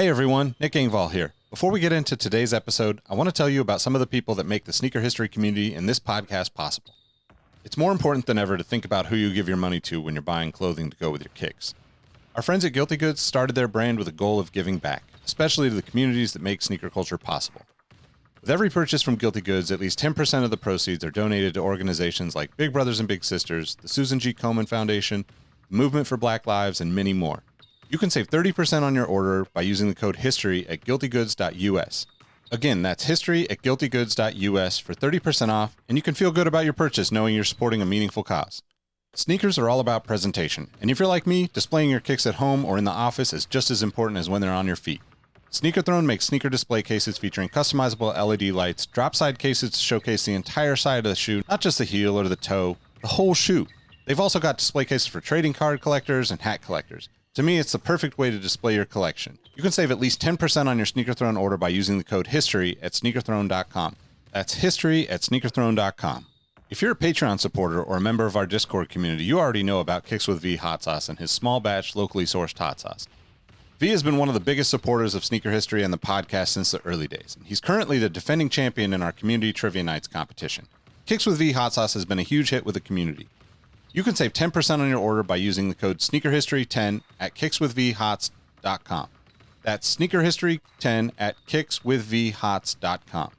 Hey everyone, Nick Engvall here. Before we get into today's episode, I want to tell you about some of the people that make the sneaker history community and this podcast possible. It's more important than ever to think about who you give your money to when you're buying clothing to go with your kicks. Our friends at Guilty Goods started their brand with a goal of giving back, especially to the communities that make sneaker culture possible. With every purchase from Guilty Goods, at least 10% of the proceeds are donated to organizations like Big Brothers and Big Sisters, the Susan G. Komen Foundation, the Movement for Black Lives, and many more. You can save 30% on your order by using the code HISTORY at guiltygoods.us. Again, that's history at guiltygoods.us for 30% off, and you can feel good about your purchase knowing you're supporting a meaningful cause. Sneakers are all about presentation, and if you're like me, displaying your kicks at home or in the office is just as important as when they're on your feet. Sneaker Throne makes sneaker display cases featuring customizable LED lights, drop-side cases to showcase the entire side of the shoe, not just the heel or the toe, the whole shoe. They've also got display cases for trading card collectors and hat collectors. To me, it's the perfect way to display your collection. You can save at least 10% on your Sneaker Throne order by using the code HISTORY at sneakerthrone.com. That's history at sneakerthrone.com. If you're a Patreon supporter or a member of our Discord community, you already know about Kicks with V hot sauce and his small batch, locally sourced hot sauce. V has been one of the biggest supporters of sneaker history and the podcast since the early days. He's currently the defending champion in our community trivia nights competition. Kicks with V hot sauce has been a huge hit with the community. You can save 10% on your order by using the code SneakerHistory10 at kickswithvhots.com. That's SneakerHistory10 at kickswithvhots.com.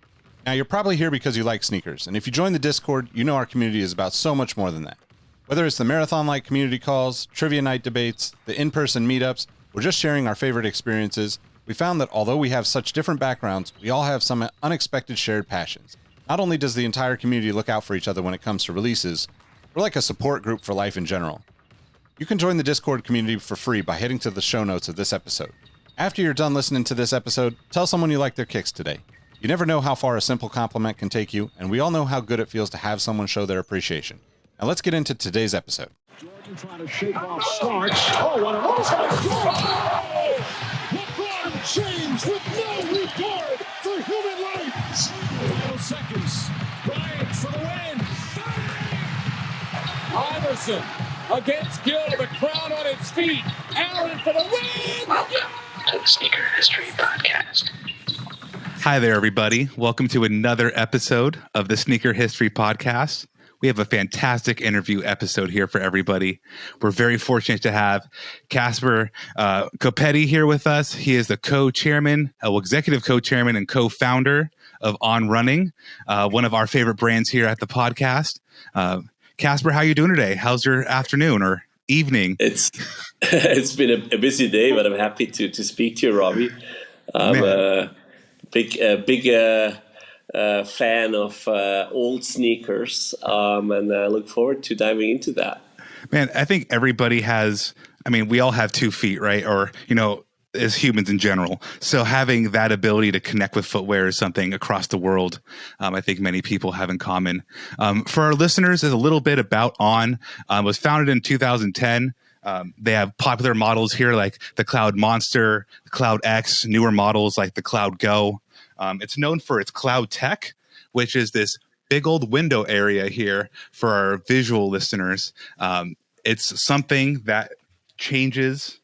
Now, you're probably here because you like sneakers, and if you join the Discord, you know our community is about so much more than that. Whether it's the marathon-like community calls, trivia night debates, the in-person meetups, or just sharing our favorite experiences, we found that although we have such different backgrounds, we all have some unexpected shared passions. Not only does the entire community look out for each other when it comes to releases, we're like a support group for life in general. You can join the Discord community for free by heading to the show notes of this episode. After you're done listening to this episode, tell someone you like their kicks today. You never know how far a simple compliment can take you, and we all know how good it feels to have someone show their appreciation. Now let's get into today's episode. Jordan trying to shake off Starks. Oh, what a run by Jordan! LeBron James with no regard for human life. Final seconds. Bryant for the win. Iverson against Gill, the crowd on its feet. Allen for the win. Welcome to the Sneaker History Podcast. Hi there, everybody. Welcome to another episode of the Sneaker History Podcast. We have a fantastic interview episode here for everybody. We're very fortunate to have Caspar Coppetti here with us. He is the executive co-chairman and co-founder of On Running, one of our favorite brands here at the podcast. Caspar, how are you doing today? How's your afternoon or evening? It's been a busy day, but I'm happy to speak to you, Robbie. I'm a big fan of old sneakers, and I look forward to diving into that. Man, I think everybody we all have 2 feet, right? Or, as humans in general. So having that ability to connect with footwear is something across the world, I think many people have in common. For our listeners, there's a little bit about On. Was founded in 2010. They have popular models here like the Cloud Monster, the Cloud X, newer models like the Cloud Go. It's known for its Cloud Tech, which is this big old window area here for our visual listeners. It's something that changes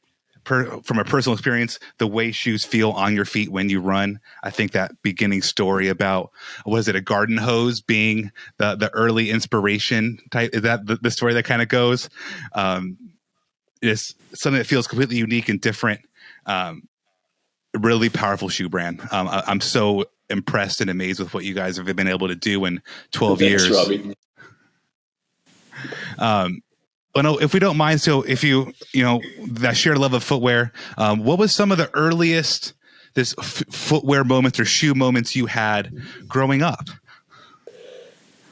from a personal experience, the way shoes feel on your feet when you run. I think that beginning story about, was it a garden hose being the early inspiration type? Is that the story that kind of goes? It's something that feels completely unique and different. Really powerful shoe brand. I'm so impressed and amazed with what you guys have been able to do in 12 years. Robbie. But no, if we don't mind, so if that shared love of footwear, what was some of the earliest footwear moments or shoe moments you had growing up?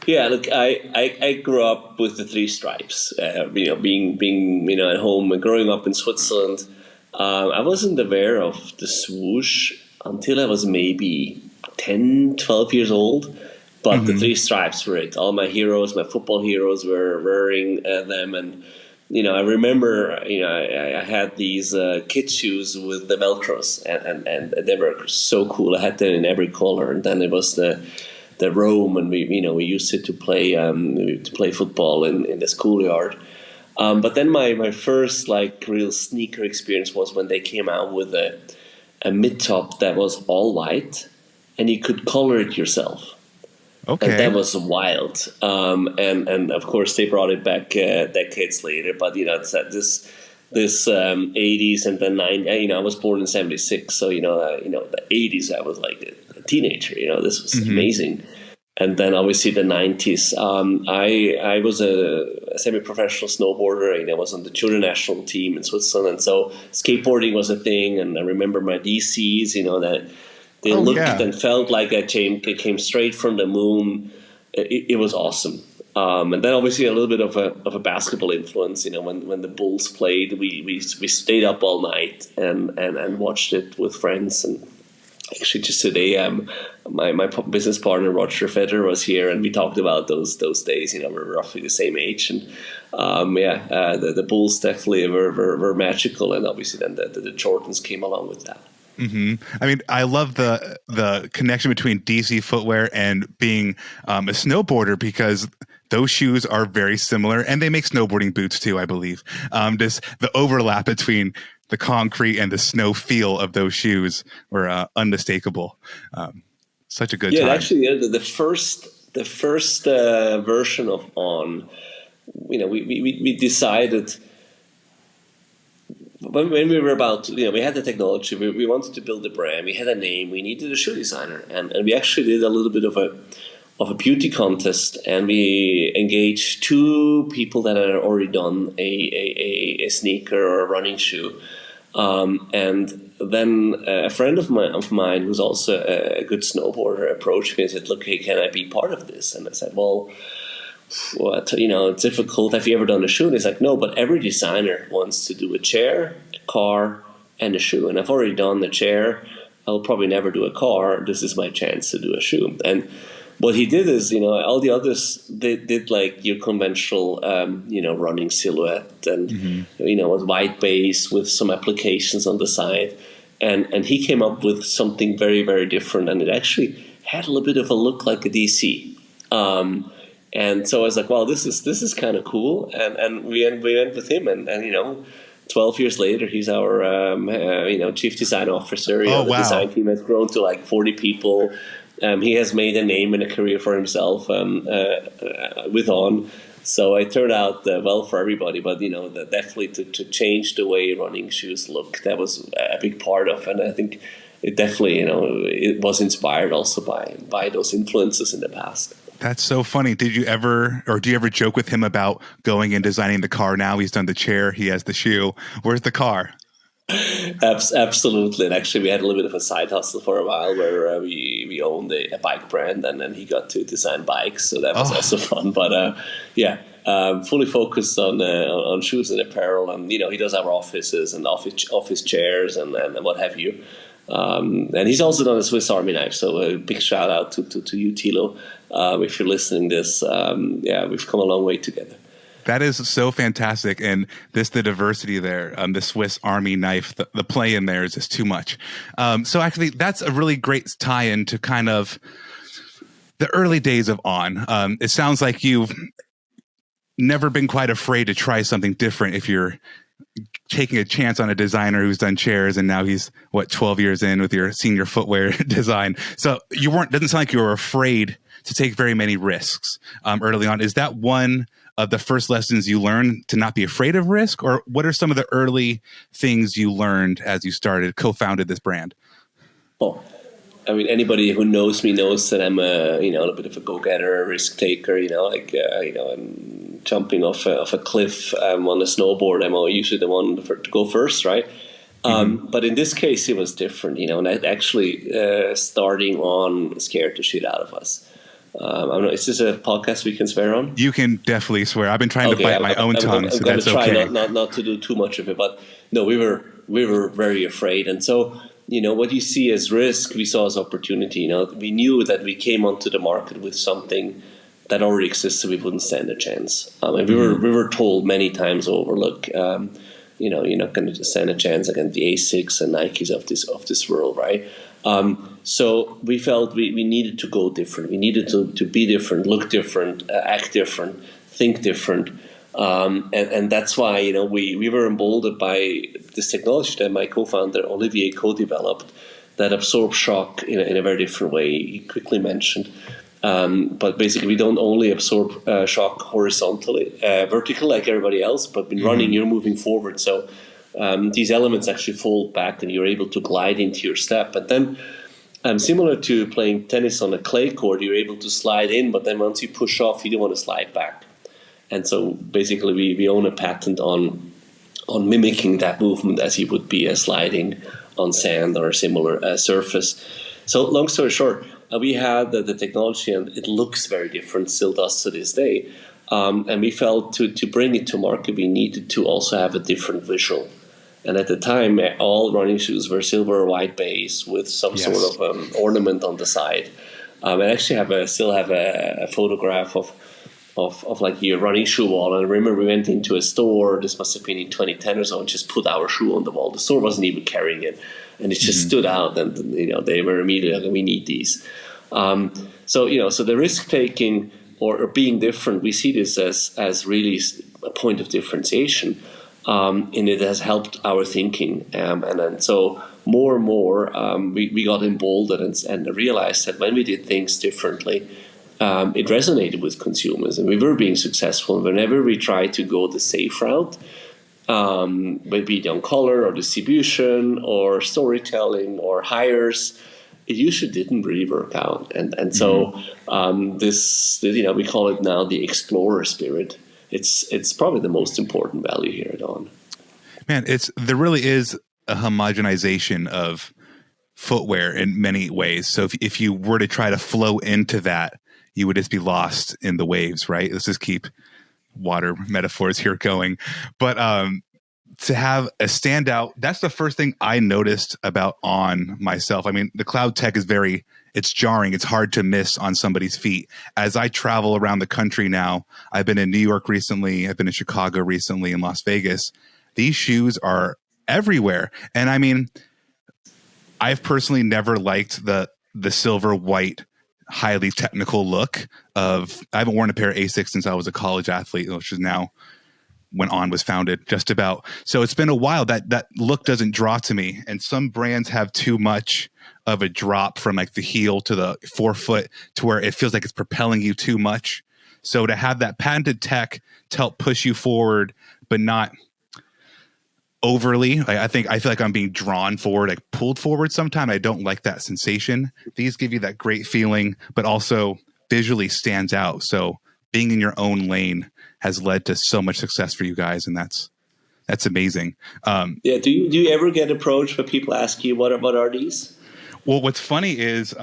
Yeah, look, I grew up with the 3 stripes. Being at home and growing up in Switzerland, I wasn't aware of the swoosh until I was maybe 10, 12 years old. But the 3 stripes were it. All my heroes, my football heroes, were wearing them, and I remember I had these kid shoes with the Velcros, and they were so cool. I had them in every color, and then it was the Rome, and we used it to play football in the schoolyard. But then my first real sneaker experience was when they came out with a mid-top that was all white, and you could color it yourself. Okay. And that was wild. And of course they brought it back decades later. But it's this 80s and the 90s. I was born in '76, so the '80s I was like a teenager. This was amazing. And then obviously the '90s. I was a semi-professional snowboarder. I was on the junior national team in Switzerland, and so skateboarding was a thing. And I remember my DCs. That. They looked and felt like it came straight from the moon. It was awesome. And then obviously a little bit of a basketball influence. When the Bulls played, we stayed up all night and watched it with friends. And actually just today, my business partner Roger Federer was here, and we talked about those days. We're roughly the same age, and the Bulls definitely were magical. And obviously then the Jordans came along with that. I mean, I love the connection between DC footwear and being a snowboarder, because those shoes are very similar, and they make snowboarding boots too, I believe. Just the overlap between the concrete and the snow feel of those shoes were unmistakable. Such a good time. Actually, the first version of On, we decided. When we were about, we had the technology, we wanted to build a brand, we had a name, we needed a shoe designer, and we actually did a little bit of a beauty contest, and we engaged two people that had already done a sneaker or a running shoe, and then a friend of mine who's also a good snowboarder approached me and said, "Look, hey, can I be part of this?" And I said, "Well, what, it's difficult. Have you ever done a shoe?" And he's like, "No, but every designer wants to do a chair, a car, and a shoe. And I've already done the chair. I'll probably never do a car. This is my chance to do a shoe." And what he did is, all the others, they did like your conventional, running silhouette and, with white base with some applications on the side. And he came up with something very, very different. And it actually had a little bit of a look like a DC. And so I was like, "Wow, this is kind of cool." And we went with him, and 12 years later, he's our chief design officer. The design team has grown to like 40 people. He has made a name and a career for himself with On. So it turned out well for everybody. But definitely to change the way running shoes look, that was a big part of, and I think it definitely it was inspired also by those influences in the past. That's so funny. Do you ever joke with him about going and designing the car now? He's done the chair, he has the shoe. Where's the car? Absolutely. And actually, we had a little bit of a side hustle for a while where we owned a bike brand, and then he got to design bikes. So that was also fun. But fully focused on shoes and apparel. And, he does our offices and office chairs and what have you. And he's also done a Swiss Army knife, so a big shout out to you, Thilo. If you're listening to this, we've come a long way together. That is so fantastic, and the diversity there, the Swiss Army knife, the play in there is just too much. So actually, that's a really great tie-in to kind of the early days of On. It sounds like you've never been quite afraid to try something different if you're taking a chance on a designer who's done chairs, and now he's 12 years in with your senior footwear design. So doesn't sound like you were afraid to take very many risks early on. Is that one of the first lessons you learned, to not be afraid of risk? Or what are some of the early things you learned as you co-founded this brand? Oh, I mean, anybody who knows me knows that I'm a little bit of a go-getter, a risk taker. I'm jumping off a cliff on a snowboard. I'm usually the one to go first, right? But in this case, it was different, and I actually starting On scared the shit out of us. Is this a podcast we can swear on? You can definitely swear. I've been trying to bite my own tongue, so that's okay. I'm going to try not to do too much of it, but no, we were very afraid, and so what you see as risk, we saw as opportunity. We knew that we came onto the market with something that already existed. We wouldn't stand a chance, and we were told many times over, look, you're not going to stand a chance against the Asics and Nikes of this world, right? So we felt we needed to go different. We needed to be different, look different, act different, think different. And that's why, we were emboldened by this technology that my co-founder Olivier co-developed that absorbs shock in a very different way. He quickly mentioned. But basically, we don't only absorb shock horizontally, vertically like everybody else, but when running, you're moving forward. So these elements actually fold back and you're able to glide into your step. But then, similar to playing tennis on a clay court, you're able to slide in, but then once you push off, you don't want to slide back. And so basically, we own a patent on mimicking that movement as you would be sliding on sand or a similar surface. So long story short, we had the technology, and it looks very different, still does to this day. And we felt to bring it to market, we needed to also have a different visual. And at the time, all running shoes were silver or white base with some sort of ornament on the side. I actually still have a photograph of like your running shoe wall. And I remember we went into a store, this must have been in 2010 or so, and just put our shoe on the wall. The store wasn't even carrying it. And it just stood out, and they were immediately like, we need these. So the risk taking or being different, we see this as really a point of differentiation, and it has helped our thinking. And so more and more, we got emboldened and realized that when we did things differently, it resonated with consumers, and we were being successful. Whenever we tried to go the safe route, maybe on color or distribution or storytelling or hires, it usually didn't really work out. And so this, we call it now the explorer spirit. It's probably the most important value here at On. Man, there really is a homogenization of footwear in many ways. So if you were to try to flow into that, you would just be lost in the waves, right? Let's just keep water metaphors here going. But to have a standout, that's the first thing I noticed about On myself. I mean, the cloud tech is it's jarring. It's hard to miss on somebody's feet. As I travel around the country now, I've been in New York recently, I've been in Chicago recently, in Las Vegas. These shoes are everywhere. And I mean, I've personally never liked the silver white highly technical look I haven't worn a pair of Asics since I was a college athlete, which is now when On was founded, just about. So it's been a while. That look doesn't draw to me. And some brands have too much of a drop from like the heel to the forefoot to where it feels like it's propelling you too much. So to have that patented tech to help push you forward, but not overly, I feel like I'm being drawn forward, like pulled forward sometime. I don't like that sensation. These give you that great feeling, but also visually stands out. So being in your own lane has led to so much success for you guys, and that's amazing. Do you ever get approached when people ask you what are these? Well, what's funny is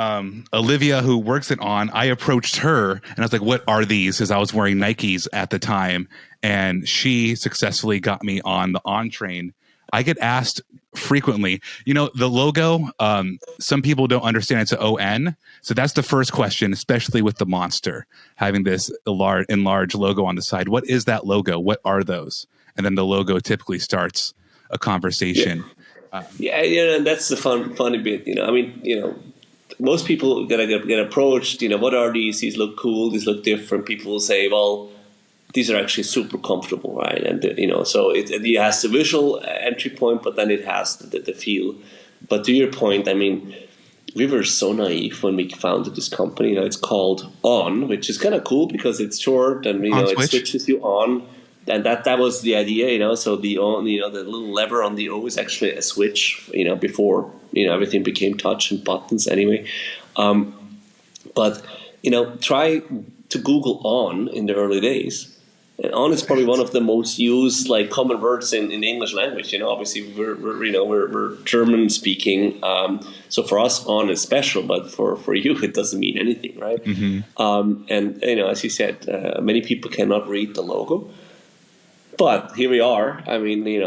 Olivia, who works at On, I approached her and I was like, what are these? Because I was wearing Nikes at the time, and she successfully got me on the On train. I get asked frequently, the logo, some people don't understand it's an ON. So that's the first question, especially with the Monster, having this enlarged logo on the side. What is that logo? What are those? And then the logo typically starts a conversation. And that's the funny bit. Most people get approached. What are these? These look cool. These look different. People will say, well, these are actually super comfortable, right? And so it has the visual entry point, but then it has the feel. But to your point, I mean, we were so naive when we founded this company. It's called On, which is kind of cool because it's short and it switches you on. And that was the idea, So the on, the little lever on the O is actually a switch, before everything became touch and buttons anyway. But try to Google On in the early days. And On is probably one of the most used common words in the English language. Obviously we're German speaking, so for us On is special, but for you it doesn't mean anything, right? Mm-hmm. And as you said, many people cannot read the logo. But here we are. I mean, we're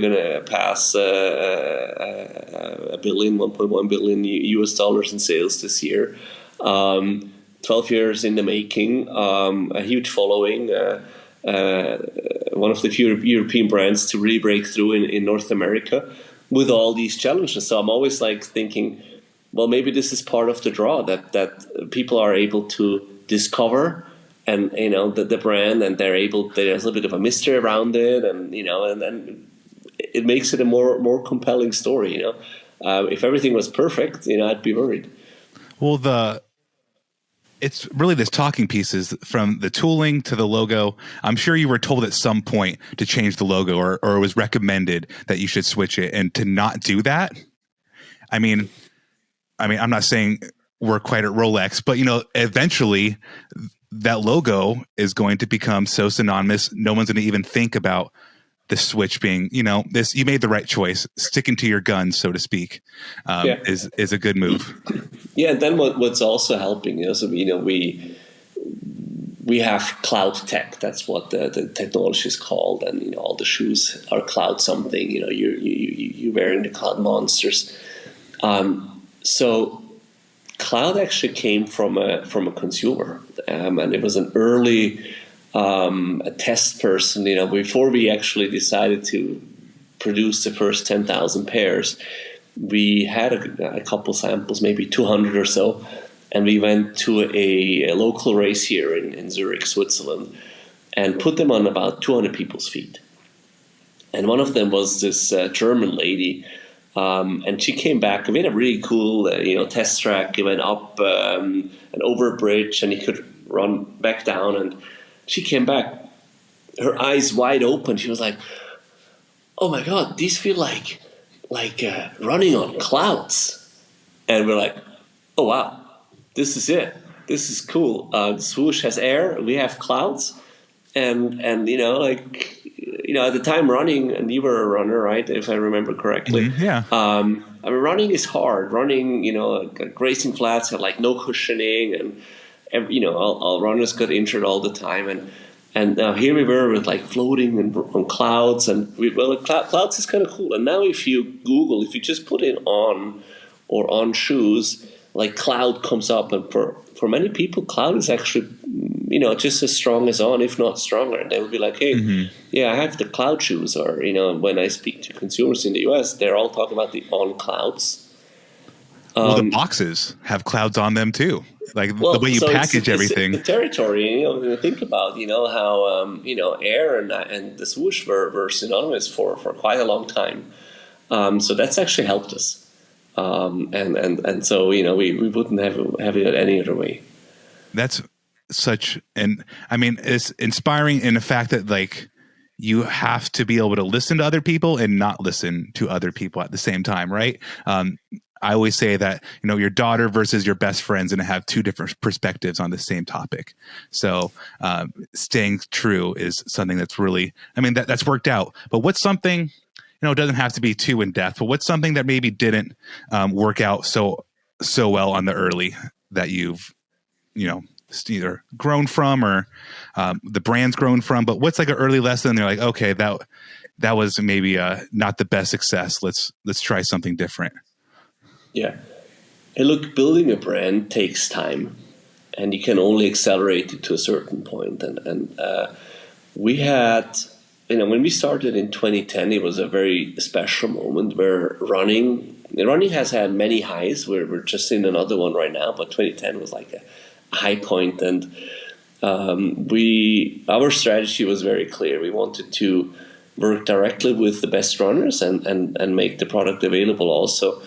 going to pass $1.1 billion US dollars in sales this year. 12 years in the making. A huge following. One of the few European brands to really break through in North America with all these challenges. So I'm always thinking, well, maybe this is part of the draw that people are able to discover and the brand, and there's a little bit of a mystery around it, and and it makes it a more compelling story. If everything was perfect, I'd be worried. Well, it's really this talking pieces from the tooling to the logo. I'm sure you were told at some point to change the logo, or it was recommended that you should switch it, and to not do that. I mean, I'm not saying we're quite at Rolex, but eventually that logo is going to become so synonymous, no one's going to even think about the switch being, this. You made the right choice. Sticking to your guns, so to speak, is a good move. Yeah, and then what's also helping is, we have cloud tech. That's what the technology is called, and all the shoes are cloud something. You're wearing the cloud monsters. So cloud actually came from a consumer, and it was an early a test person. Before we actually decided to produce the first 10,000 pairs, we had a couple samples, maybe 200 or so, and we went to a local race here in Zurich, Switzerland, and put them on about 200 people's feet. And one of them was this German lady, and she came back. We had a really cool, test track. He went up and over a bridge, and he could run back down. And she came back, her eyes wide open. She was like, "Oh my God, these feel like running on clouds." And we're like, "Oh wow, this is it. This is cool. The swoosh has air. We have clouds." And at the time running, and you were a runner, right? If I remember correctly. Yeah. Running is hard. Running, racing flats have like no cushioning, and all runners got injured all the time. And now here we were with like floating on clouds, and clouds is kind of cool. And now if you just put in on shoes, like cloud comes up, and for many people, cloud is actually just as strong as on, if not stronger. And they would be like, "Hey, yeah, I have the cloud shoes." Or when I speak to consumers in the US, they're all talking about the on clouds. Well, the boxes have clouds on them too. Like the way you package everything. It's the territory, think about, how, air and the swoosh were synonymous for quite a long time. So that's actually helped us. And so, we wouldn't have it any other way. That's it's inspiring in the fact that like you have to be able to listen to other people and not listen to other people at the same time. Right. I always say that, your daughter versus your best friend's going to have two different perspectives on the same topic. So staying true is something that's really, that's worked out. But what's something, it doesn't have to be too in depth, but what's something that maybe didn't work out so well on the early that you've, either grown from or the brand's grown from, but what's like an early lesson? They're like, okay, that was maybe not the best success. Let's try something different. Yeah. And look, building a brand takes time, and you can only accelerate it to a certain point. And we had, when we started in 2010, it was a very special moment where running has had many highs. We're just in another one right now, but 2010 was like a high point. And our strategy was very clear. We wanted to work directly with the best runners and make the product available also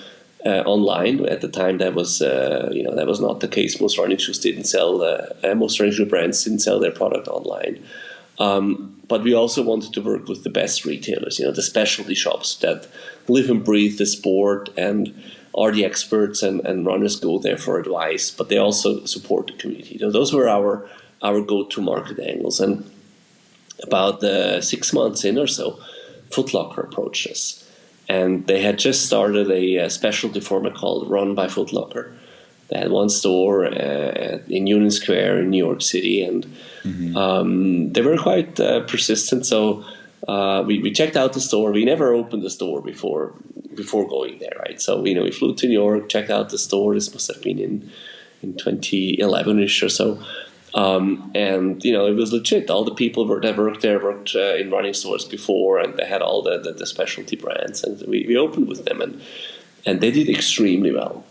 online. At the time, that was not the case. Most running shoes didn't sell. Most running shoe brands didn't sell their product online. But we also wanted to work with the best retailers, the specialty shops that live and breathe the sport and are the experts, and runners go there for advice, but they also support the community. Those were our go-to market angles. And about 6 months in or so, Foot Locker approached us. And they had just started a specialty format called Run by Foot Locker. They had one store in Union Square in New York City, and they were quite persistent. So we checked out the store. We never opened the store before going there, right? So we flew to New York, checked out the store. This must have been in 2011ish or so. And it was legit. All the people that worked there worked in running stores before, and they had all the specialty brands. And we opened with them, and they did extremely well.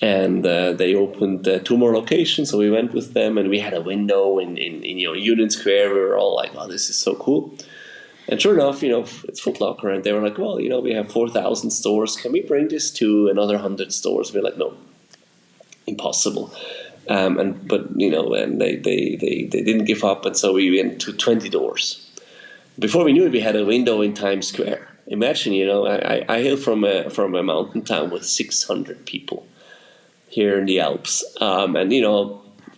And they opened 2 more locations, so we went with them, and we had a window in Union Square. We were all like, "Oh, this is so cool!" And sure enough, it's Foot Locker, and they were like, "Well, we have 4,000 stores. Can we bring this to another 100 stores?" We're like, "No, impossible." And they didn't give up, and so we went to 20 doors. Before we knew it, we had a window in Times Square. Imagine, I hail from a mountain town with 600 people here in the Alps, and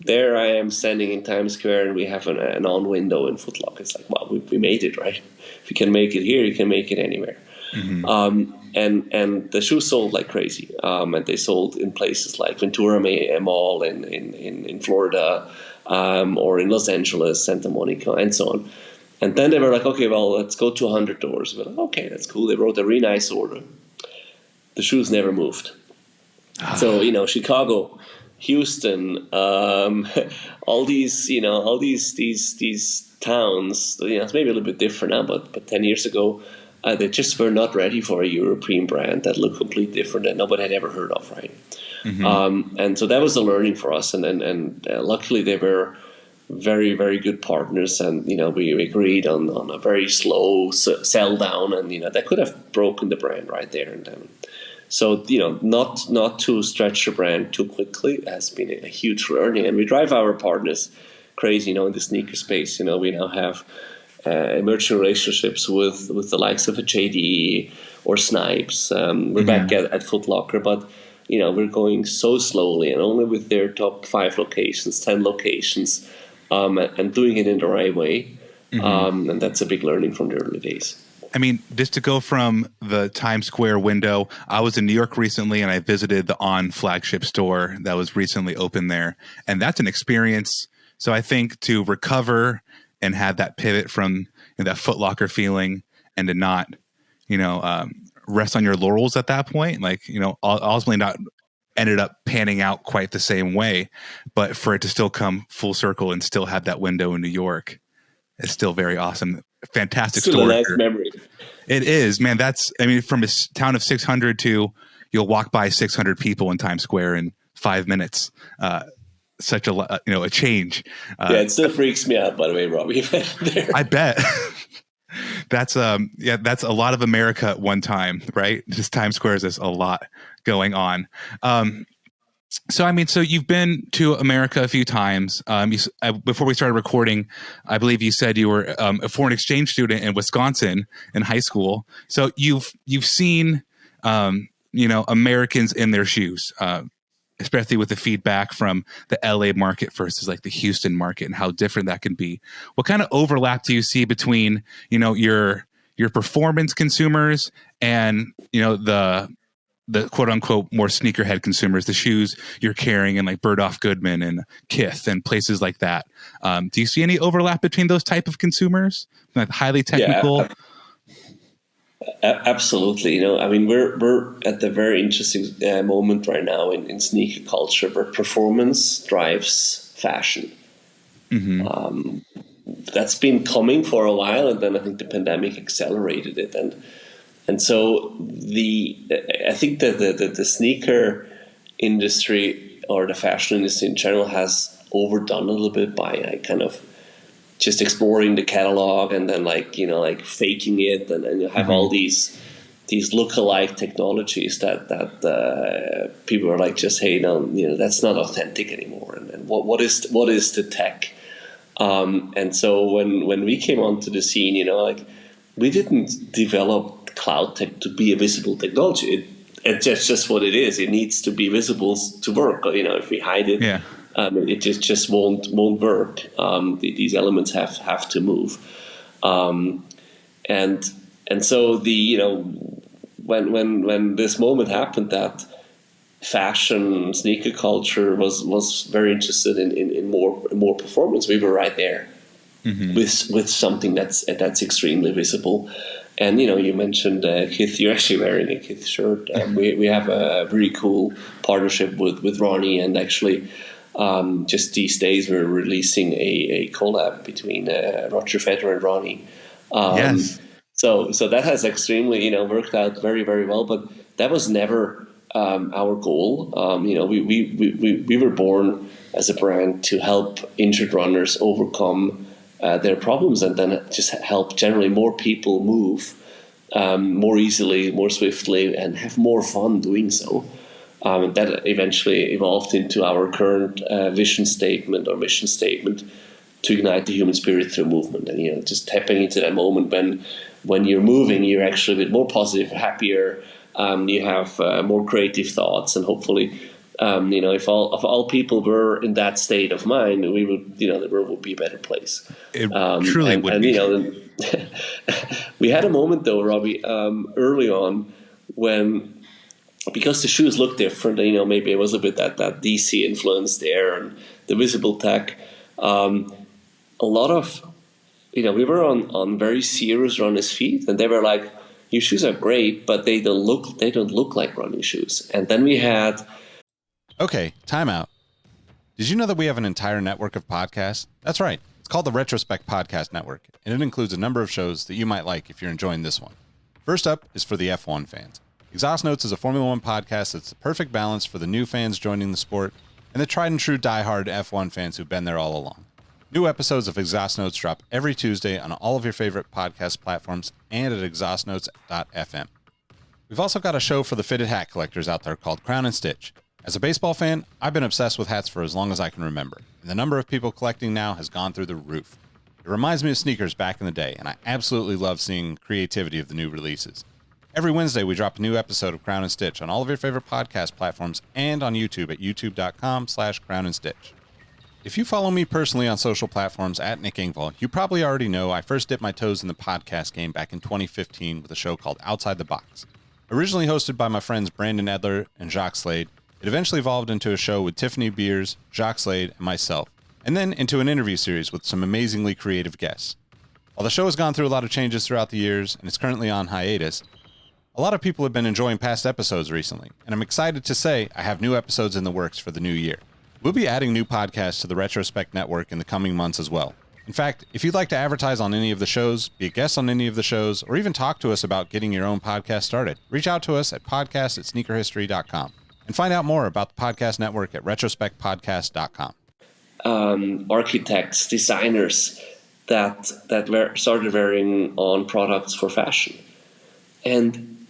there I am standing in Times Square, and we have an on window in Foot Locker. It's like, wow, we made it, right? If you can make it here, you can make it anywhere. Mm-hmm. And the shoes sold like crazy, and they sold in places like Ventura Mall in Florida, or in Los Angeles, Santa Monica, and so on. And then they were like, okay, well, let's go to 100 doors. We're like, okay, that's cool. They wrote a really nice order. The shoes never moved. So, Chicago, Houston, all these towns, it's maybe a little bit different now, but 10 years ago, they just were not ready for a European brand that looked completely different that nobody had ever heard of, right? Mm-hmm. And so that was a learning for us, and luckily they were very, very good partners, and we agreed on a very slow sell down, and that could have broken the brand right there and then. So not to stretch the brand too quickly has been a huge learning, and we drive our partners crazy. In the sneaker space, we now have emerging relationships with the likes of a JD or Snipes. We're back at Foot Locker, but we're going so slowly, and only with their top 5 locations, 10 locations. And doing it in the right way. Mm-hmm. And that's a big learning from the early days. I mean, just to go from the Times Square window, I was in New York recently, and I visited the On flagship store that was recently opened there. And that's an experience. So I think to recover and have that pivot from that Foot Locker feeling, and to not, rest on your laurels at that point, ultimately not ended up panning out quite the same way, but for it to still come full circle and still have that window in New York, it's still very awesome. Fantastic still store. A nice memory. It is, man. From a town of 600 to you'll walk by 600 people in Times Square in 5 minutes. Such a change. It still freaks me out, by the way, Robbie. I bet. That's a lot of America at one time, right? Just Times Square is just a lot going on. So you've been to America a few times. Before we started recording, I believe you said you were a foreign exchange student in Wisconsin in high school. So you've seen Americans in their shoes, especially with the feedback from the LA market versus like the Houston market and how different that can be. What kind of overlap do you see between your performance consumers and the quote unquote more sneakerhead consumers, the shoes you're carrying in like Bergdorf Goodman and Kith and places like that? Do you see any overlap between those type of consumers, like highly technical? Yeah, absolutely. We're at the very interesting moment right now in sneaker culture where performance drives fashion. Mm-hmm. That's been coming for a while, and then I think the pandemic accelerated it, and so I think that the sneaker industry or the fashion industry in general has overdone a little bit by kind of just exploring the catalog and then faking it, and you have all these lookalike technologies that people are like, just, hey, no, that's not authentic anymore. And what is the tech? And so when we came onto the scene, we didn't develop cloud tech to be a visible technology. It's just what it is. It needs to be visible to work. If we hide it, it just won't work. These elements have to move, and so when this moment happened that fashion sneaker culture was very interested in more performance, we were right there with something that's extremely visible. And you mentioned Kith. You're actually wearing a Kith shirt. We have a very cool partnership with Ronnie, and actually just these days we're releasing a collab between Roger Federer and Ronnie. Yes. So that has extremely worked out very, very well. But that was never our goal. We were born as a brand to help injured runners overcome their problems, and then just help generally more people move more easily, more swiftly, and have more fun doing so. That eventually evolved into our current vision statement or mission statement, to ignite the human spirit through movement. And just tapping into that moment when you're moving, you're actually a bit more positive, happier. You have more creative thoughts, and hopefully, if all people were in that state of mind, we would, the world would be a better place. It truly would be. We had a moment though, Robbie, early on when, because the shoes look different, maybe it was a bit that DC influence there and the visible tech. A lot of, we were on very serious runners' feet, and they were like, "Your shoes are great, but they don't look like running shoes." And then we had. Okay, time out. Did you know that we have an entire network of podcasts? That's right. It's called the Retrospect Podcast Network, and it includes a number of shows that you might like if you're enjoying this one. First up is for the F1 fans. Exhaust Notes is a Formula One podcast that's the perfect balance for the new fans joining the sport and the tried and true diehard F1 fans who've been there all along. New episodes of Exhaust Notes drop every Tuesday on all of your favorite podcast platforms and at exhaustnotes.fm. We've also got a show for the fitted hat collectors out there called Crown and Stitch. As a baseball fan, I've been obsessed with hats for as long as I can remember, and the number of people collecting now has gone through the roof. It reminds me of sneakers back in the day, and I absolutely love seeing creativity of the new releases. Every Wednesday, we drop a new episode of Crown and Stitch on all of your favorite podcast platforms and on YouTube at youtube.com/crownandstitch. If you follow me personally on social platforms at Nick Engvall, you probably already know I first dipped my toes in the podcast game back in 2015 with a show called Outside the Box. Originally hosted by my friends Brandon Edler and Jacques Slade, it eventually evolved into a show with Tiffany Beers, Jacques Slade, and myself, and then into an interview series with some amazingly creative guests. While the show has gone through a lot of changes throughout the years and is currently on hiatus, a lot of people have been enjoying past episodes recently, and I'm excited to say I have new episodes in the works for the new year. We'll be adding new podcasts to the Retrospect Network in the coming months as well. In fact, if you'd like to advertise on any of the shows, be a guest on any of the shows, or even talk to us about getting your own podcast started, reach out to us at podcast@sneakerhistory.com and find out more about the podcast network at retrospectpodcast.com. Architects, designers that started wearing on products for fashion. And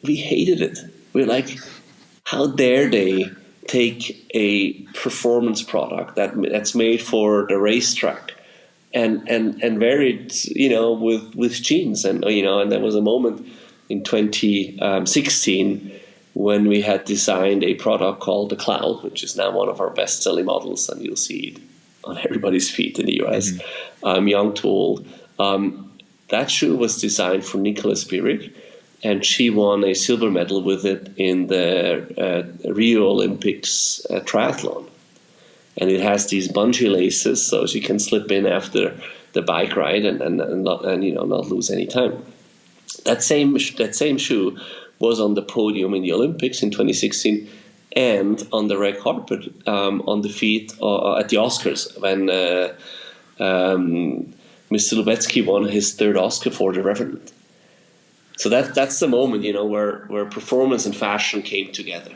we hated it. We're like, how dare they take a performance product that's made for the racetrack and wear it, with jeans. And there was a moment in 2016 when we had designed a product called the Cloud, which is now one of our best-selling models, and you'll see it on everybody's feet in the US, young to old. That shoe was designed for Nicola Spirig, and she won a silver medal with it in the Rio Olympics triathlon. And it has these bungee laces, so she can slip in after the bike ride and not lose any time. That same shoe was on the podium in the Olympics in 2016, and on the red carpet on the feet at the Oscars when Mr. Lubetsky won his third Oscar for The Revenant. So that's the moment, where performance and fashion came together,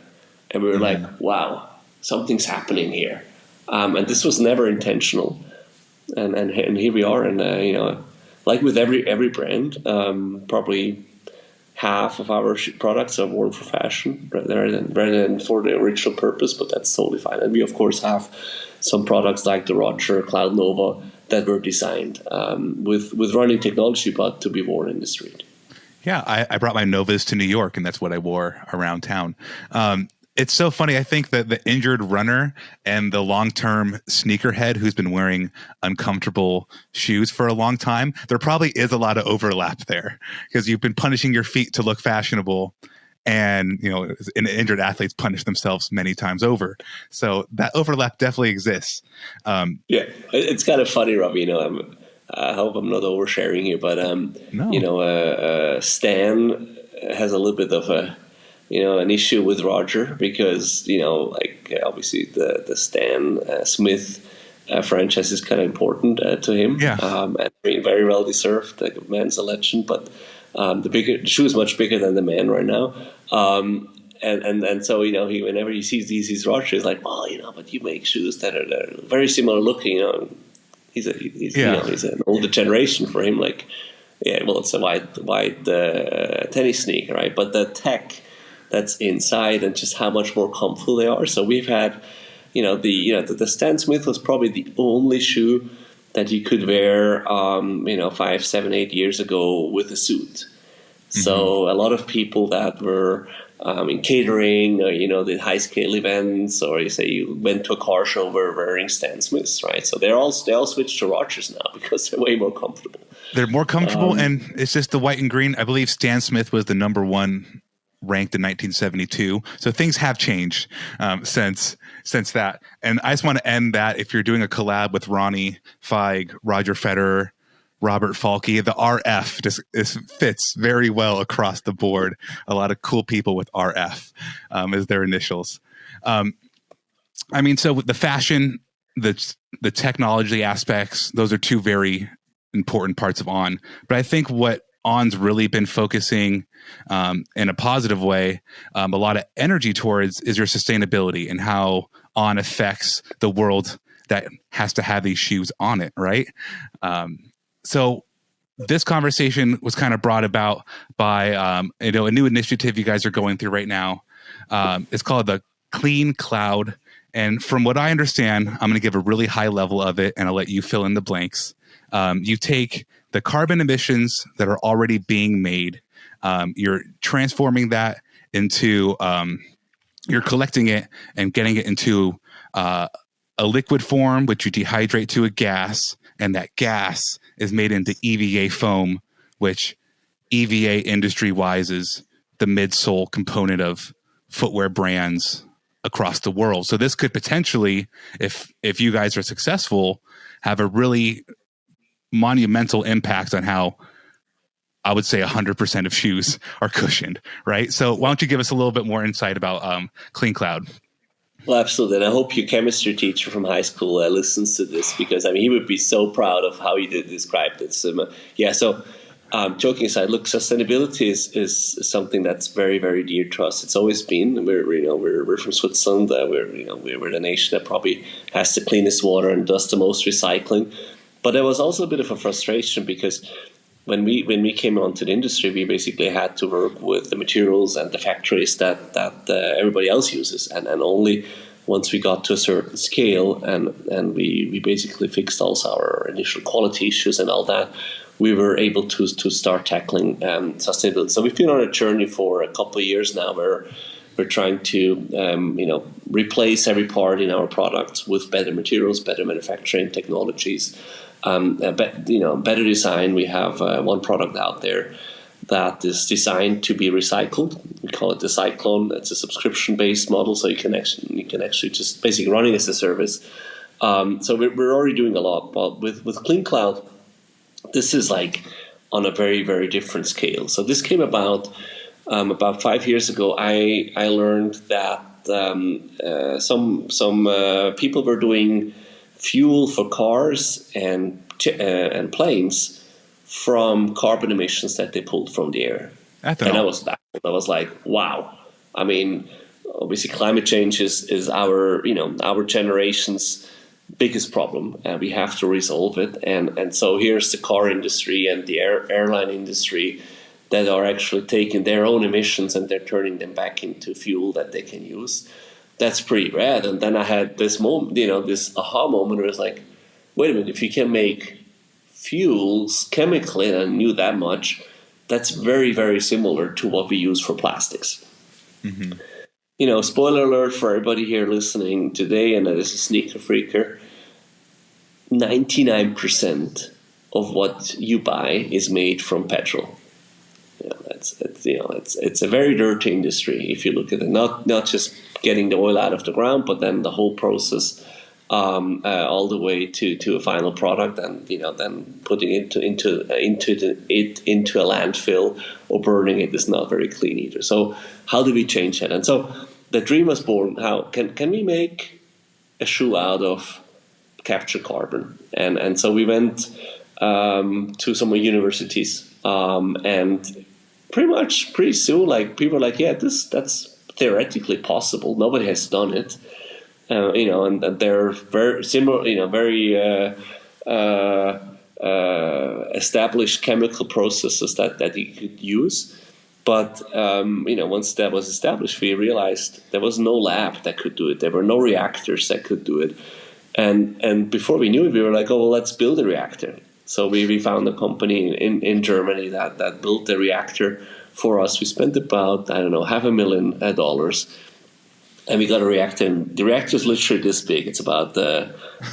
and we were like, "Wow, something's happening here," and this was never intentional, and here we are, and like with every brand, probably half of our products are worn for fashion rather than for the original purpose, but that's totally fine. And we of course have some products like the Roger Cloud Nova that were designed with running technology, but to be worn in the street. Yeah, I brought my Novas to New York, and that's what I wore around town. It's so funny. I think that the injured runner and the long-term sneakerhead who's been wearing uncomfortable shoes for a long time, there probably is a lot of overlap there because you've been punishing your feet to look fashionable, and injured athletes punish themselves many times over. So that overlap definitely exists. Yeah, it's kind of funny, Robbie. I hope I'm not oversharing here, but Stan has a little bit of an issue with Roger because obviously the Stan Smith franchise is kind of important to him. Yeah, and very well deserved. The man's a legend, but the shoe is much bigger than the man right now. and so he whenever he sees these Rochers, he's like, well, but you make shoes that are very similar looking. He's an older generation for him. Like, yeah, well, it's a white tennis sneaker, right? But the tech that's inside and just how much more comfortable they are. So we've had, the Stan Smith was probably the only shoe that you could wear, 5, 7, 8 years ago with a suit. So a lot of people that were in catering, or the high scale events, or you went to a car show were wearing Stan Smiths, right? So they all switched to Rogers now because they're way more comfortable. They're more comfortable, and it's just the white and green. I believe Stan Smith was the #1 ranked in 1972. So things have changed since that. And I just want to end that. If you're doing a collab with Ronnie Feig, Roger Federer, Robert Falchi, the RF just fits very well across the board. A lot of cool people with RF as their initials. So with the fashion, the technology aspects, those are two very important parts of On. But I think what On's really been focusing in a positive way, a lot of energy towards is your sustainability and how On affects the world that has to have these shoes on it, right? So this conversation was kind of brought about by a new initiative you guys are going through right now. It's called the Clean Cloud. And from what I understand, I'm going to give a really high level of it, and I'll let you fill in the blanks. You take the carbon emissions that are already being made, you're transforming that into, you're collecting it and getting it into a liquid form, which you dehydrate to a gas, and that gas is made into EVA foam, which EVA industry-wise is the midsole component of footwear brands across the world. So this could potentially, if you guys are successful, have a really monumental impact on how I would say 100% of shoes are cushioned, right? So why don't you give us a little bit more insight about Clean Cloud? Well, absolutely. And I hope your chemistry teacher from high school listens to this, because he would be so proud of how you did describe this. So joking aside, look, sustainability is something that's very, very dear to us. It's always been. We're from Switzerland. We're the nation that probably has the cleanest water and does the most recycling. But there was also a bit of a frustration, because when we came onto the industry, we basically had to work with the materials and the factories that everybody else uses, and only once we got to a certain scale and we basically fixed also our initial quality issues and all that, we were able to start tackling sustainability. So we've been on a journey for a couple of years now, where we're trying to replace every part in our products with better materials, better manufacturing technologies. Better design. We have one product out there that is designed to be recycled. We call it the Cyclone. It's a subscription-based model, so you can actually just basically running as a service. So we're already doing a lot. But with Clean Cloud, this is like on a very, very different scale. So this came about 5 years ago. I learned that some people were doing fuel for cars and planes from carbon emissions that they pulled from the air. And I was baffled. I was like, wow. Obviously climate change is our generation's biggest problem, and we have to resolve it. And so here's the car industry and the airline industry that are actually taking their own emissions and they're turning them back into fuel that they can use. That's pretty rad. And then I had this moment, this aha moment where it's like, wait a minute, if you can make fuels chemically, and I knew that much, that's very, very similar to what we use for plastics. Mm-hmm. Spoiler alert for everybody here listening today, and this is Sneaker Freaker, 99% of what you buy is made from petrol. It's a very dirty industry if you look at it. Not just getting the oil out of the ground, but then the whole process all the way to a final product, and then putting it into a landfill or burning it is not very clean either. So how do we change that? And so the dream was born. How can we make a shoe out of captured carbon? And so we went to some universities and pretty soon, like people were like, yeah, that's theoretically possible. Nobody has done it, and they're very similar, very established chemical processes that you could use. But once that was established, we realized there was no lab that could do it. There were no reactors that could do it. And before we knew it, we were like, oh, well, let's build a reactor. So we found a company in Germany that built the reactor for us. We spent about, $500,000, and we got a reactor. And the reactor is literally this big. It's about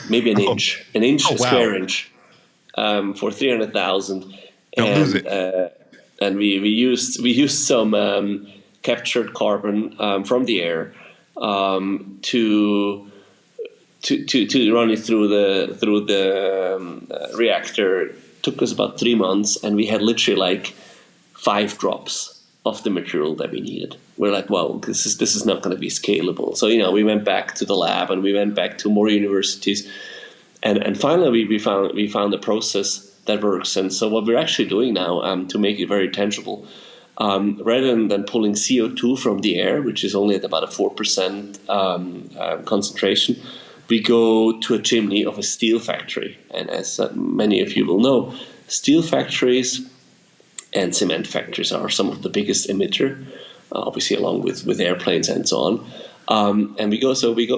maybe an inch, a square inch, for 300,000. Don't lose it. And we used some captured carbon from the air to run it through the reactor. It took us about 3 months, and we had literally like 5 drops of the material that we needed. We're like, well, this is not going to be scalable. So we went back to the lab, and we went back to more universities, and finally we found a process that works. And so what we're actually doing now, to make it very tangible, rather than pulling CO2 from the air, which is only at about a 4% concentration, we go to a chimney of a steel factory. And as many of you will know, steel factories and cement factories are some of the biggest emitter, obviously along with airplanes and so on. And we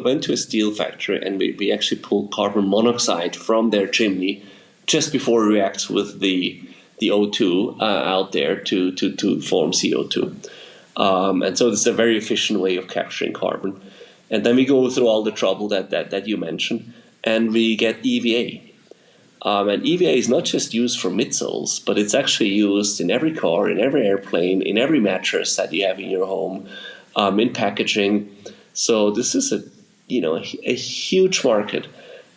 went to a steel factory, and we actually pulled carbon monoxide from their chimney just before it reacts with the O2 out there to form CO2. And so it's a very efficient way of capturing carbon. And then we go through all the trouble that you mentioned, and we get EVA. And EVA is not just used for midsoles, but it's actually used in every car, in every airplane, in every mattress that you have in your home, in packaging. So this is a huge market.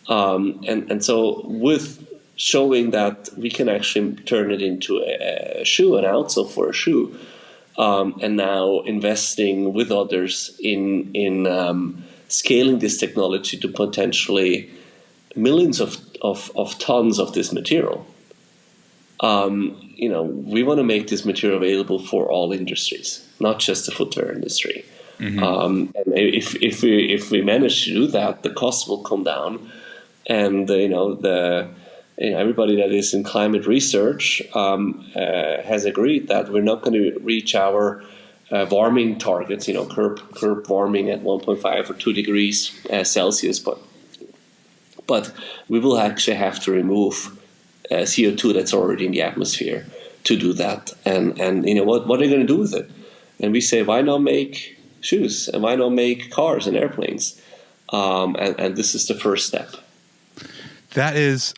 And so with showing that we can actually turn it into a shoe, an outsole for a shoe, and now investing with others in scaling this technology to potentially millions of tons of this material. We want to make this material available for all industries, not just the footwear industry. Mm-hmm. And if we manage to do that, the cost will come down, and everybody that is in climate research has agreed that we're not going to reach our warming targets, curb warming at 1.5 or 2 degrees Celsius, but we will actually have to remove CO2 that's already in the atmosphere to do that. And what are they going to do with it? And we say, why not make shoes, and why not make cars and airplanes? And this is the first step. That is,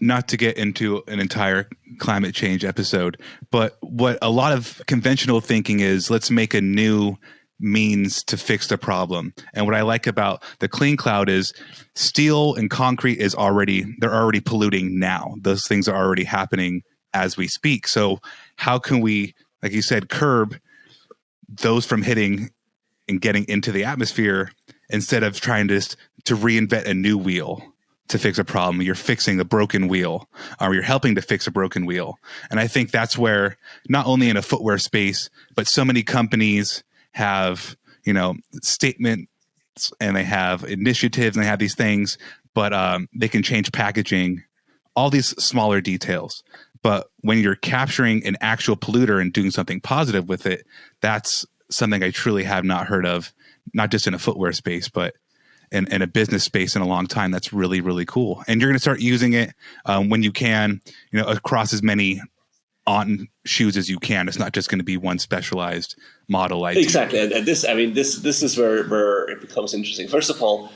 not to get into an entire climate change episode, but what a lot of conventional thinking is, let's make a new means to fix the problem. And what I like about the Clean Cloud is steel and concrete they're already polluting now. Those things are already happening as we speak. So how can we, like you said, curb those from hitting and getting into the atmosphere instead of trying to reinvent a new wheel to fix a problem? You're fixing a broken wheel, or you're helping to fix a broken wheel. And I think that's where, not only in a footwear space, but so many companies have, statements, and they have initiatives, and they have these things, but they can change packaging, all these smaller details. But when you're capturing an actual polluter and doing something positive with it, that's something I truly have not heard of, not just in a footwear space, but in a business space in a long time. That's really, really cool. And you're going to start using it when you can, across as many on shoes as you can. It's not just going to be one specialized model idea. Exactly. And this is where it becomes interesting. First of all,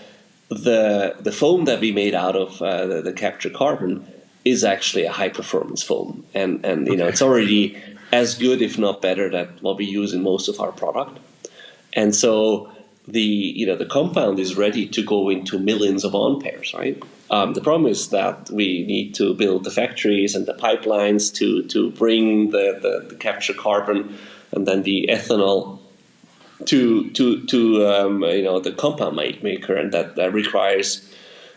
the foam that we made out of the captured carbon is actually a high performance foam, and it's already as good, if not better, than what we use in most of our product. And so the compound is ready to go into millions of amperes, right? The problem is that we need to build the factories and the pipelines to bring the captured carbon and then the ethanol to the compound maker, and that requires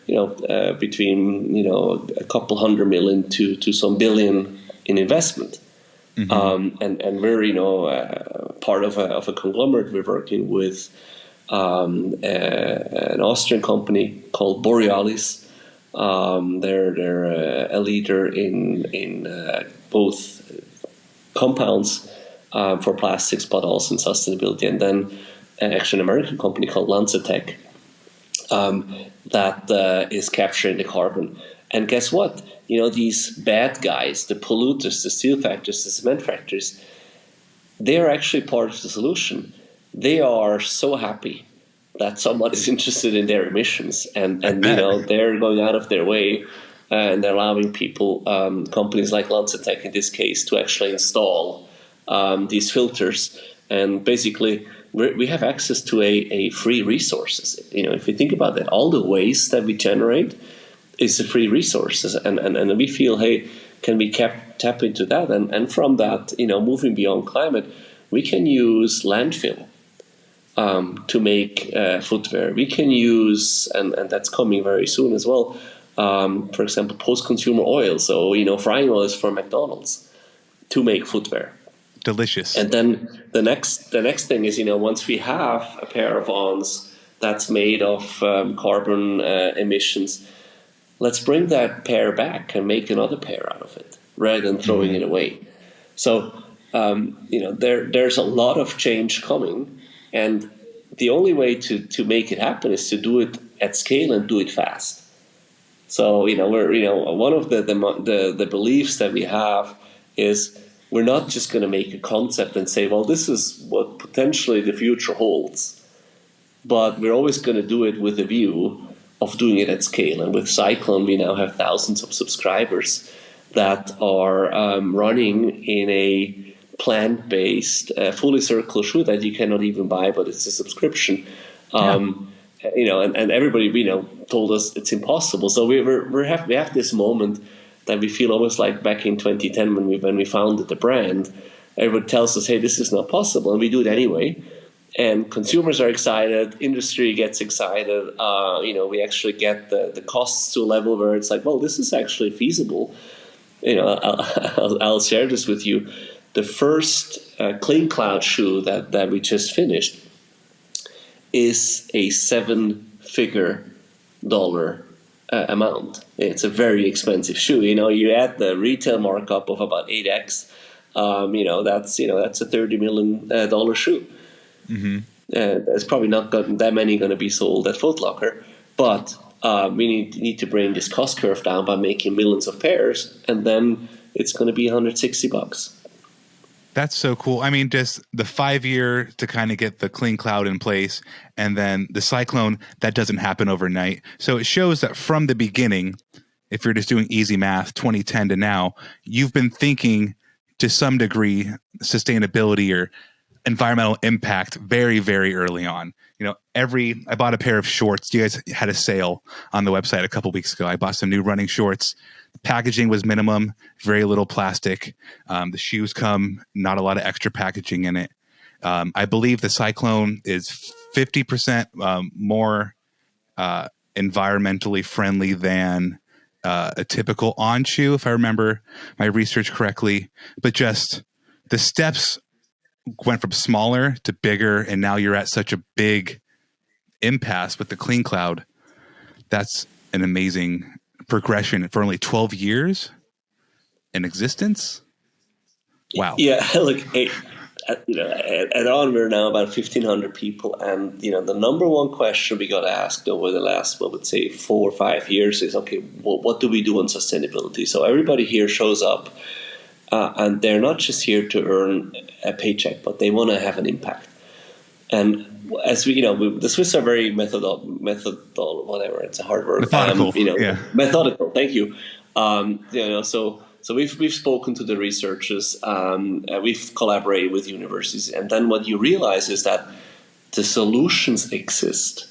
between a couple $100 million to some billion in investment. And we're part of a conglomerate. We're working with an Austrian company called Borealis. They're a leader in both compounds for plastics, but also in sustainability. And then actually an American company called Lancetech that is capturing the carbon. And guess what? These bad guys, the polluters, the steel factories, the cement factories, they are actually part of the solution. They are so happy that someone is interested in their emissions, and they're going out of their way, and they're allowing people, companies like Lancetech in this case, to actually install these filters. And basically, we have access to a free resources. If you think about that, all the waste that we generate is a free resources, and we feel, hey, can we tap into that? And from that, moving beyond climate, we can use landfill to make footwear. We can use, and that's coming very soon as well, for example, post-consumer oil, so frying oils from McDonald's to make footwear. Delicious. And then the next thing is, once we have a pair of Ons that's made of carbon emissions, let's bring that pair back and make another pair out of it, rather than throwing it away. So there's a lot of change coming, and the only way to make it happen is to do it at scale and do it fast. So we're one of the beliefs that we have is we're not just going to make a concept and say, well, this is what potentially the future holds, but we're always going to do it with a view of doing it at scale. And with Cyclone, we now have thousands of subscribers that are running in a plant-based, fully circular shoe that you cannot even buy, but it's a subscription. And everybody told us it's impossible. So we have this moment that we feel almost like back in 2010 when we founded the brand. Everybody tells us, hey, this is not possible, and we do it anyway. And consumers are excited, industry gets excited. We actually get the costs to a level where it's like, well, this is actually feasible. I'll share this with you. The first Clean Cloud shoe that we just finished is a 7-figure dollar amount. It's a very expensive shoe. You add the retail markup of about 8x. That's a $30 million shoe. Mm-hmm. There's probably not that many going to be sold at Foot Locker, but we need to bring this cost curve down by making millions of pairs, and then it's going to be $160. That's so cool. I mean, just the 5-year to kind of get the Clean Cloud in place, and then the Cyclone, that doesn't happen overnight. So it shows that from the beginning, if you're just doing easy math, 2010 to now, you've been thinking to some degree sustainability or environmental impact very, very early on. I bought a pair of shorts. You guys had a sale on the website a couple weeks ago. I bought some new running shorts. The packaging was minimum, very little plastic. The shoes come, not a lot of extra packaging in it. I believe the Cyclone is 50% more environmentally friendly than a typical On shoe, if I remember my research correctly. But just the steps went from smaller to bigger, and now you're at such a big impasse with the Clean Cloud. That's an amazing progression for only 12 years in existence. Wow. Yeah, look, at On, we're now about 1,500 people, and the number one question we got asked over the last, I would say, 4 or 5 years is, okay, what do we do on sustainability? So everybody here shows up, and they're not just here to earn a paycheck, but they want to have an impact. And as the Swiss are very methodical, whatever, it's a hard word. Methodical, Methodical. Thank you. So we've spoken to the researchers, we've collaborated with universities, and then what you realize is that the solutions exist.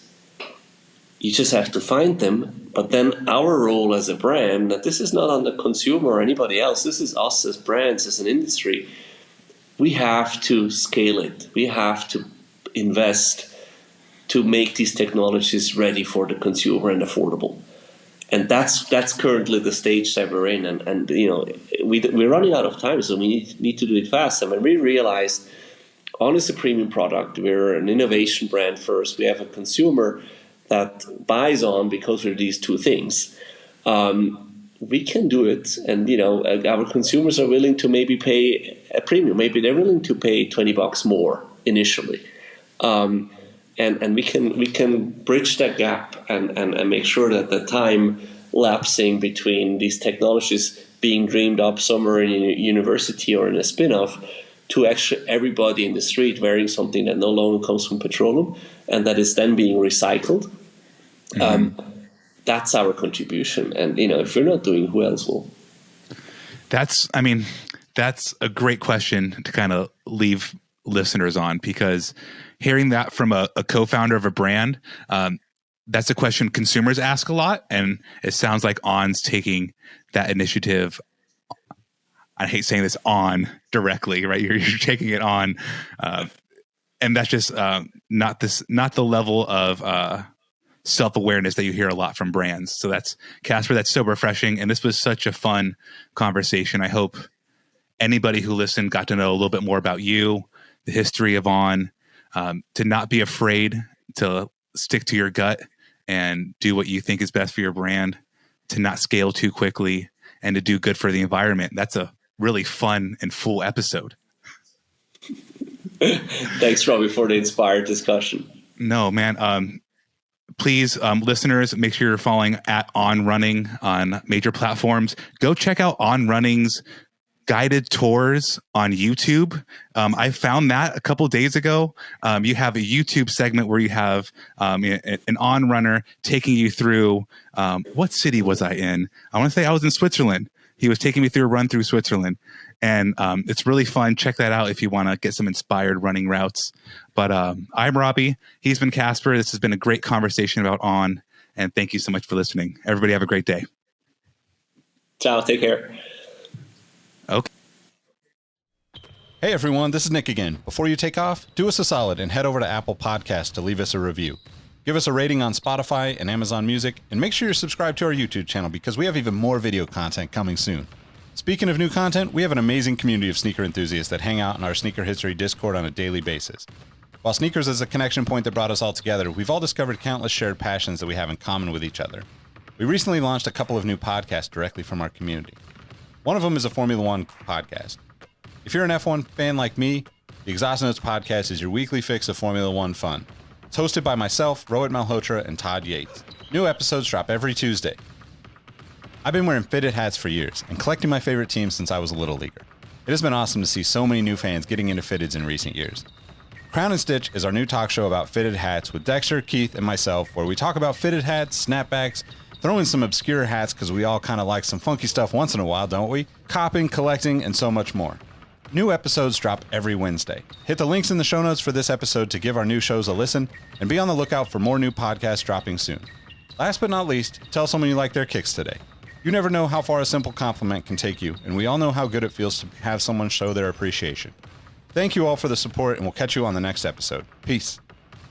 You just have to find them. But then our role as a brand, that this is not on the consumer or anybody else, this is us as brands, as an industry. We have to scale it. We have to invest to make these technologies ready for the consumer and affordable. that's currently the stage that we're in, and we're running out of time, so we need to do it fast. And when we realized On is a premium product, we're an innovation brand first. We have a consumer that buys On because we're these two things. We can do it, and our consumers are willing to maybe pay a premium. Maybe they're willing to pay $20 more initially, and we can bridge that gap and make sure that the time lapsing between these technologies being dreamed up somewhere in a university or in a spin-off to actually everybody in the street wearing something that no longer comes from petroleum and that is then being recycled. That's our contribution. And, if we're not doing, who else will? That's a great question to kind of leave listeners on, because hearing that from a co-founder of a brand, that's a question consumers ask a lot. And it sounds like On's taking that initiative. I hate saying this, on directly, right? You're taking it on. And that's just not the level of self-awareness that you hear a lot from brands. So that's, Caspar, that's so refreshing. And this was such a fun conversation. I hope anybody who listened got to know a little bit more about you, the history of On, to not be afraid to stick to your gut and do what you think is best for your brand, to not scale too quickly, and to do good for the environment. That's a really fun and full episode. Thanks, Robbie, for the inspired discussion. No, man. Please, listeners, make sure you're following at On Running on major platforms. Go check out On Running's guided tours on YouTube. I found that a couple days ago. You have a YouTube segment where you have an On runner taking you through, what city was I in? I want to say I was in Switzerland. He was taking me through a run through Switzerland. And it's really fun. Check that out if you want to get some inspired running routes. But I'm Robbie. He's been Caspar. This has been a great conversation about On. And thank you so much for listening. Everybody have a great day. Ciao. Take care. Okay. Hey everyone, this is Nick again. Before you take off, do us a solid and head over to Apple Podcasts to leave us a review. Give us a rating on Spotify and Amazon Music, and make sure you're subscribed to our YouTube channel because we have even more video content coming soon. Speaking of new content, we have an amazing community of sneaker enthusiasts that hang out in our Sneaker History Discord on a daily basis. While sneakers is a connection point that brought us all together, we've all discovered countless shared passions that we have in common with each other. We recently launched a couple of new podcasts directly from our community. One of them is a Formula One podcast. If you're an F1 fan like me, the Exhaust Notes podcast is your weekly fix of Formula One fun. It's hosted by myself, Rohit Malhotra, and Todd Yates. New episodes drop every Tuesday. I've been wearing fitted hats for years and collecting my favorite teams since I was a little leaguer. It has been awesome to see so many new fans getting into fitteds in recent years. Crown and Stitch is our new talk show about fitted hats with Dexter, Keith, and myself, where we talk about fitted hats, snapbacks, throw in some obscure hats because we all kind of like some funky stuff once in a while, don't we? Copping, collecting, and so much more. New episodes drop every Wednesday. Hit the links in the show notes for this episode to give our new shows a listen, and be on the lookout for more new podcasts dropping soon. Last but not least, tell someone you like their kicks today. You never know how far a simple compliment can take you, and we all know how good it feels to have someone show their appreciation. Thank you all for the support, and we'll catch you on the next episode. Peace.